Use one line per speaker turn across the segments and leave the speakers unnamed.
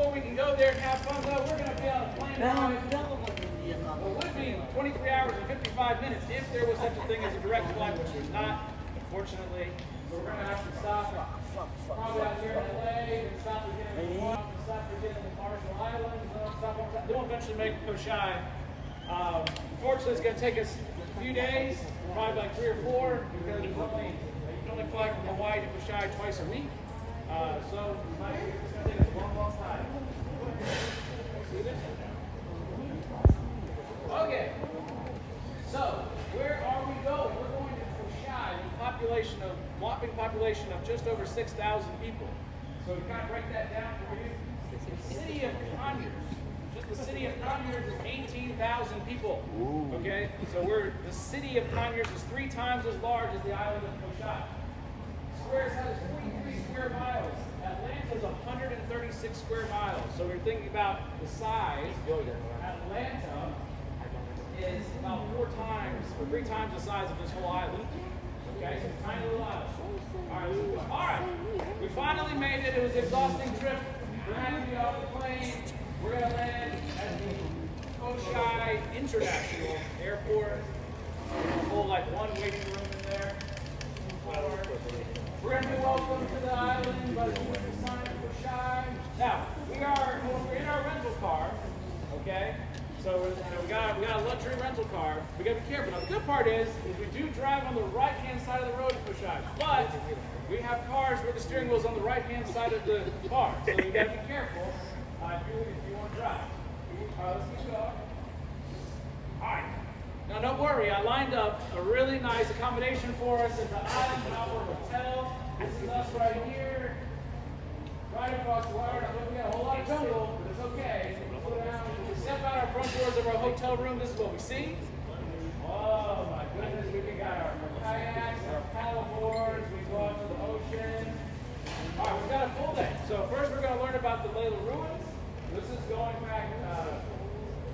before we can go there and have fun, though, we're going to be on a plane ride. Well, it would be 23 hours and 55 minutes if there was such a thing as a direct flight, which there's not, unfortunately. So we're going to have to stop probably out here in LA, and stop again in Guam, and stop again in the Marshall Islands, then we'll eventually make Kosrae. Unfortunately, it's going to take us a few days, probably like 3 or 4, because you can only fly from Hawaii to Kosrae twice a week. So it's going to take us a long, long time. See this? Okay, so where are we going? We're going to Kosrae with a whopping population of just over 6,000 people. So to kind of break that down for you, the city of Conyers, just the city of Conyers is 18,000 people. Okay, so the city of Conyers is 3 times as large as the island of Kosrae. Squares has 43 square miles. Atlanta is 136 square miles. So we're thinking about the size. Atlanta is about 4 times or 3 times the size of this whole island. Okay, so tiny little island. All right. We finally made it. It was an exhausting trip. We're happy to be off the plane. We're going to land at the Kosrae International Airport. There's a whole one waiting room in there. We're going to be welcome to the island by the sign of Kosrae. Now, we're in our rental car. Okay. So we got a luxury rental car. We got to be careful. Now the good part is we do drive on the right-hand side of the road in Kosrae, but we have cars where the steering wheel is on the right-hand side of the car. So you got to be careful if you want to drive. All right, let's keep going. All right. Now don't worry. I lined up a really nice accommodation for us at the Island Hotel. This is us right here, right across the water. Now we got a whole lot of jungle, but it's okay. Step out our front doors of our hotel room. This is what we see. Oh my goodness, we got our kayaks, our paddle boards. We go out to the ocean. All right, we've got a full day. So first, we're going to learn about the Layla ruins. This is going back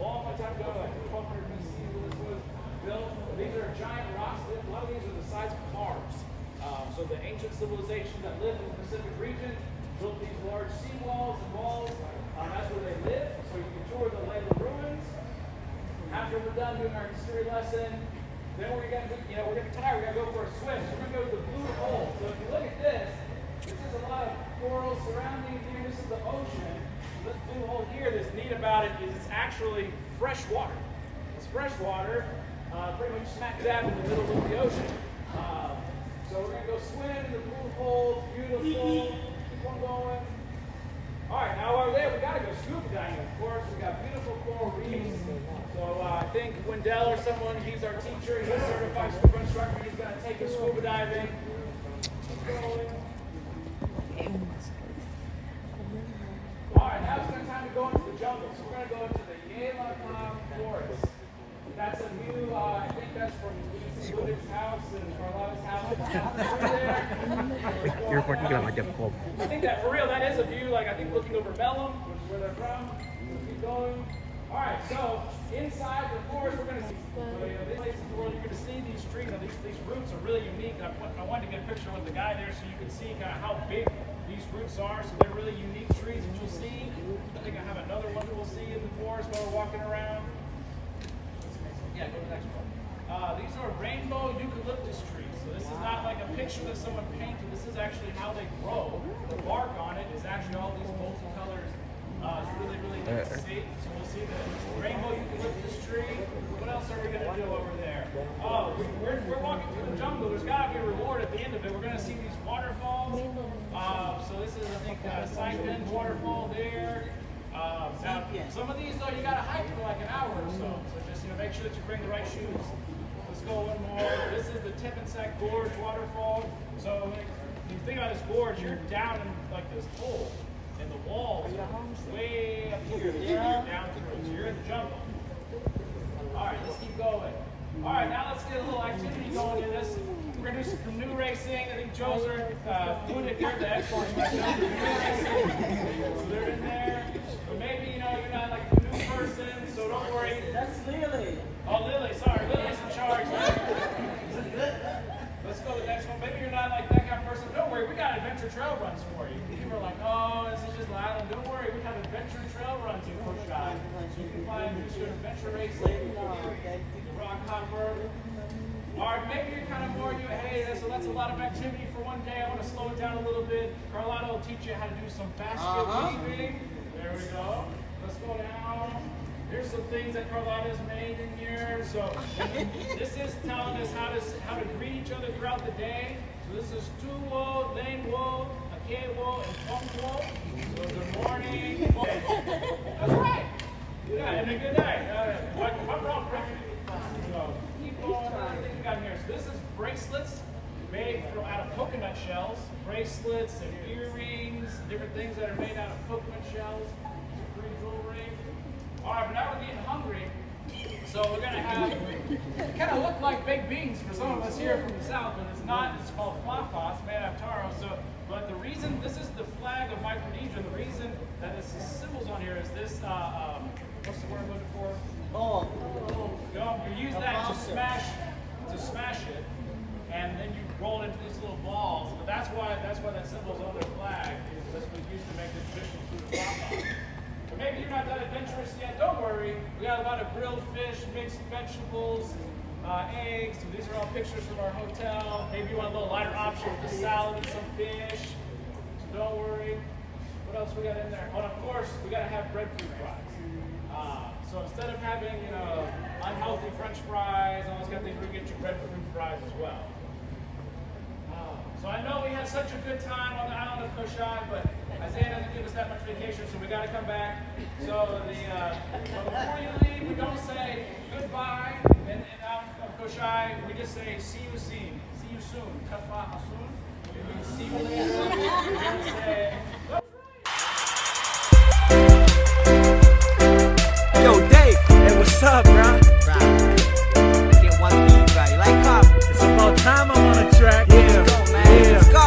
long time ago, like 1200 BC, when this was built. These are giant rocks. A lot of these are the size of cars. So the ancient civilizations that lived in the Pacific region built these large seawalls and walls. That's where they live. So you can tour the Layla ruins. After we're done doing our history lesson, then we're gonna be tired. We're gonna go for a swim. So we're gonna go to the blue hole. So if you look at this is a lot of coral surrounding here. This is the ocean. This blue hole here. That's neat about it is it's actually fresh water. It's fresh water, pretty much smack dab in the middle of the ocean. So we're gonna go swim in the blue hole. It's beautiful. Keep on going. All right, now while we're there, we got to go scuba diving, of course. We got beautiful coral reefs. So I think Wendell or someone, he's our teacher. He's a certified scuba instructor. He's going to take us scuba diving. All right, now it's time to go into the jungle. So we're going to go into the Yellow Forest. That's a view, I think that's from Wood's house and Carlotta's house. I think that, for real, that is a view, I think looking over Bellum, which is where they're from. We'll keep going. All right, so inside the forest, we're going to see, this place in the world, you're going to see these trees. Now, these roots are really unique. I wanted to get a picture with the guy there so you can see kind of how big these roots are. So they're really unique trees that you'll see. I think I have another one that we'll see in the forest while we're walking around. Yeah, go to the next one. These are rainbow eucalyptus trees. So this is not like a picture that someone painted. This is actually how they grow. The bark on it is actually all these multicolors. It's really, really neat to see. So we'll see the rainbow eucalyptus tree. What else are we going to do over there? Oh, we're walking through the jungle. There's got to be a reward at the end of it. We're going to see these waterfalls. So this is, I think, Saipan waterfall there. Now, some of these, though, you got to hike for like an hour or so. So just make sure that you bring the right shoes. Let's go one more. This is the Tippinsack Gorge waterfall. So if you think about this gorge, you're down in this hole, and the walls are way up here. You're down through. So you're in the jungle. All right, let's keep going. All right, now let's get a little activity going in this. We're going to do some canoe racing. I think Joe's doing it here. The expert. So they're in there. But maybe, you're not like a canoe person, so don't worry.
That's Lily.
Oh, Lily, sorry. Lily's in charge. Let's go to the next one. Maybe you're not like that kind of person. Don't worry, we got adventure trail runs for you. People are like, oh, this is just an island. Don't worry, we have adventure Kosrae, the rock hopper. Or maybe you're kind of more, hey, that's a lot of activity for one day. I want to slow it down a little bit. Carlotta will teach you how to do some basket weaving. There we go. Let's go down. Here's some things that Carlotta's made in here. So this is telling us how to greet each other throughout the day. So this is tuwo, lengwo, akewo, and tongwo. So good morning. That's right. Yeah, and a good day. What wrong? So keep going. Everything we got here. So this is bracelets made out of coconut shells. Bracelets and earrings, different things that are made out of coconut shells. Pretty jewelry. All right, but now we're getting hungry. So we're gonna have, it kind of look like baked beans for some of us here from the south, but it's not. It's called flafa. It's made out of taro. So, but the reason this is the flag of Micronesia, the reason that this is symbols on here is this. What's the word I'm looking for? You use that to smash it, and then you roll it into these little balls. But that's why that symbol's on their flag. That's what we used to make the traditional food of flafa. But maybe you're not that adventurous yet. Don't worry. We got a lot of grilled fish, mixed vegetables, eggs. So these are all pictures from our hotel. Maybe you want a little lighter option with a salad and some fish. So don't worry. What else we got in there? Oh, and of course, we got to have breadfruit fries. So instead of having, unhealthy French fries, all those kind of things, we get you breadfruit fries as well. So I know we had such a good time on the island of Kosrae, but Isaiah doesn't give us that much vacation, so we got to come back. So but before you leave, we don't say goodbye in out of Kosrae. We just say see you soon. See you soon. Kafa soon. We see you later. We say.
Yo, Dave, hey, what's up, bro?
Get one beat right, like up.
It's about time I'm on a track. Yeah,
Let's go, man. Let's go.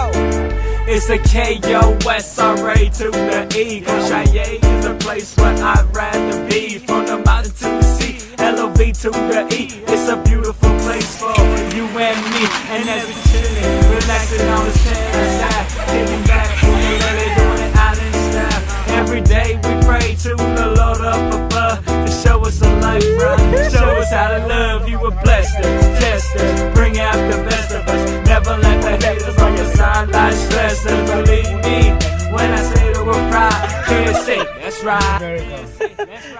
It's a K-O-S-R-A to the E. Kosrae is a place where I'd rather be. From the mountain to the sea, L-O-V to the E. It's a beautiful place for you and me. And as we chillin', relaxing on the sand, kicking back, really doing it island style. Every day we pray to the Lord up above to show us a life, bro. Show us how to love. You were blessed us, test us, bring out the best of us. Never let the haters on your side like stress us. Believe me when I say the word pride. Can't say that's right.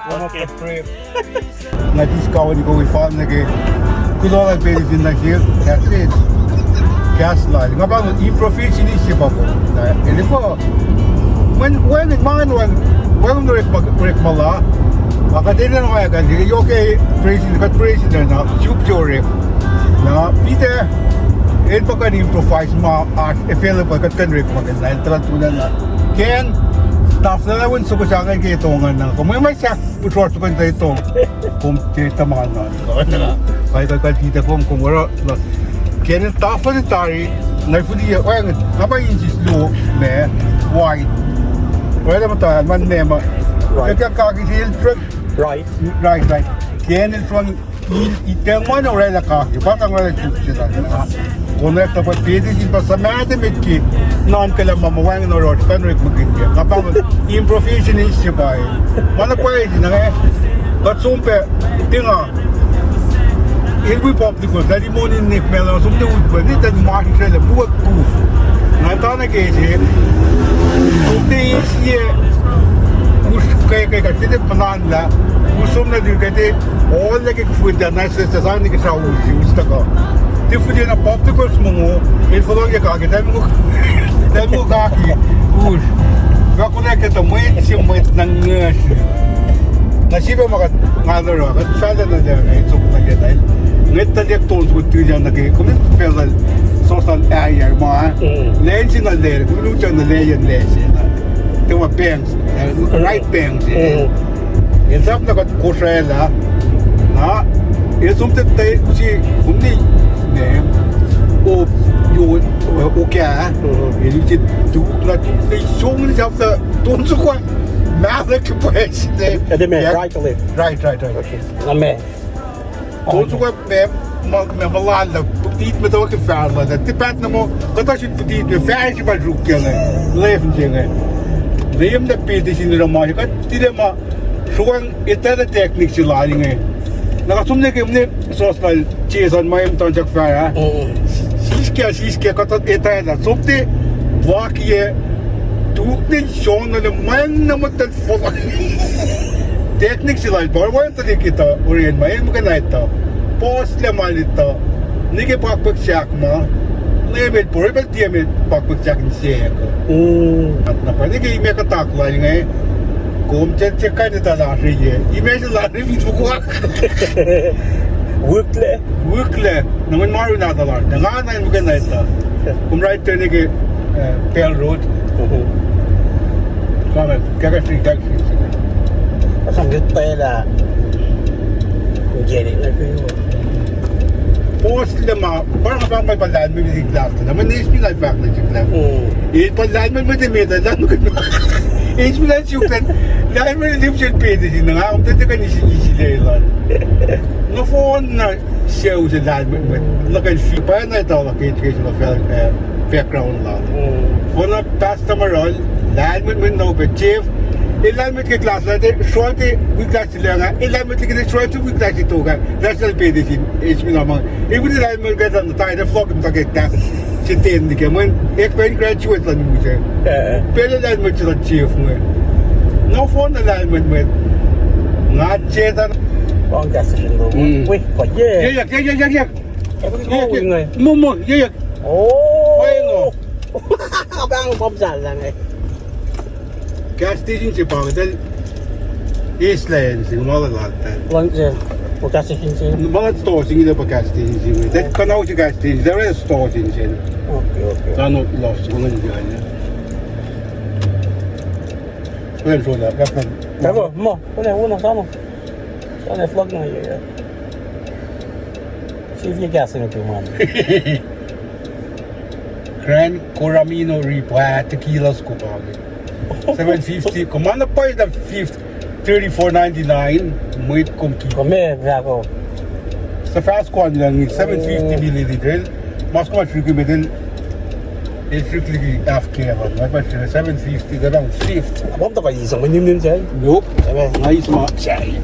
One of the brave. Na discovery go we found again. Good all I in the here. That's it. Gaslight. Nga ba improvisation ni siya pa po. Ele po. When in mind when rek mala. Akadena no kaya kan. Okay, president na chup jore. Na Peter el pa kan improvise ma art available kan rek maganda. Tara tunan na. Ken staff na lang sa kusangan kay itongan na. Kung may siya putrot ko nito ito. Kung tita mga na. Kaya kita kung wala. Ken staff na tari na fudi ya apa inches low me wide. Wala mo tayo man nema. Kaya kakisi right. Ken from itang man ora la ka. Baka wala chuchita. Connect pa pwede din pa sa mathematics non kala mamawang no road kan rek magindi. Kapag improvisation is siya ba. Mana pwede na eh. Katsumpe tinga. Ilwi publiko dari monin nek mela sumde utba ni tan mark trailer buat proof. Na tana ke je. Sumde is us kaya tete panan la. Usumna din kate all like food da na sa ni ke sa usta ka. Ti fudi na publiko mo il follow ya ka ke demo ka ki us. Ga kuna ke to mai si mai nang nasiba maka ngadaro ka sada na ja ai tsuk na ya dai. Ngeta dia tons with tu jan nake komen fela social area ma lensi na le ku lu chan na le yan le se na te wa banks right banks in sap na ka Kosrae la na e sum te te si kumni ne o yo o kya e lu ti tu la tu te song ni sap ta ton su kwa na le ke pues de
right to live.
Right.
Okay. Amen.
Toen zoek ik met mijn landen, petit met ook een vader. Dat die pet nog, dat als je petit met vijfje maar zoekt kunnen, leven dingen. Neem de pet is in de roman, je kan die maar zo'n interne technische leidingen. Nakasumne kayo muna sosal Jason mayim tonjak fara. Siske katat etayla. Sumte vakiye tukne şonla man namattal falan. Teknik silay barwayan tadi kita urian mayim kanayta. Postle malita. Nige pakpak şakma. Lemet poribel diamet pakpak şakin siyeko. At napani kayo may kataklay ngay. Kung cek kan itu lah riye, image lah riye itu kuat. Workle, namun maru nada lah. Dengan yang bukan itu. Kung right turn ke Pale Road. Kamu kakak sih.
Sambil pela. Jadi lagi.
Post lama, parang bang may palaan mo yung glass. Naman ni life back na yung glass. Palaan mo mo demeta, lang ko. Bilang yung kan, dahil mo live siya pwede din nga, kung tanda ka nisi lang. No phone na show sa dahil mo, lakan fee, pa na ito, lakan education of background lang. For na customer roll, dahil mo no, but chief, ilan mo ka class natin, short we class sila nga, ilan mo ka short we class ito ka, national pwede din, HP naman. Ibu dahil mo ka na tayo na vlog mo ka Cintain di kamu, pengen graduate lah ni saya. Pela lain macam chief mu. No phone lain macam ngaje tan.
Bang gas station tu. Wih, kau ye.
Ya.
Kau ingat?
Mumu, ya.
Oh.
Kau
Abang bom jalan eh.
gas station si pang dan East Lane si malah latan.
Lanjut. Gas station sih.
Malah store sini dah gas station sini. Dah kenal si gas station, there is store sini.
Okay.
Kan lost kau ni jalan. Kau说的，要看。
Apa? Mau? Mana sama? Sana vlog na ya. See if you gas in it, man.
Grand Coramino Ripa tequila scoop 750. Kumana pa yung 34.99 Muit kumki.
Kami, ako.
Sa fast one lang 750 milliliter. Mas ko matriki medel. Strictly FK ako. Mas 750 ka lang 50.
Bom tak kayo isang manim din siya.
Nope. Nice mga chay.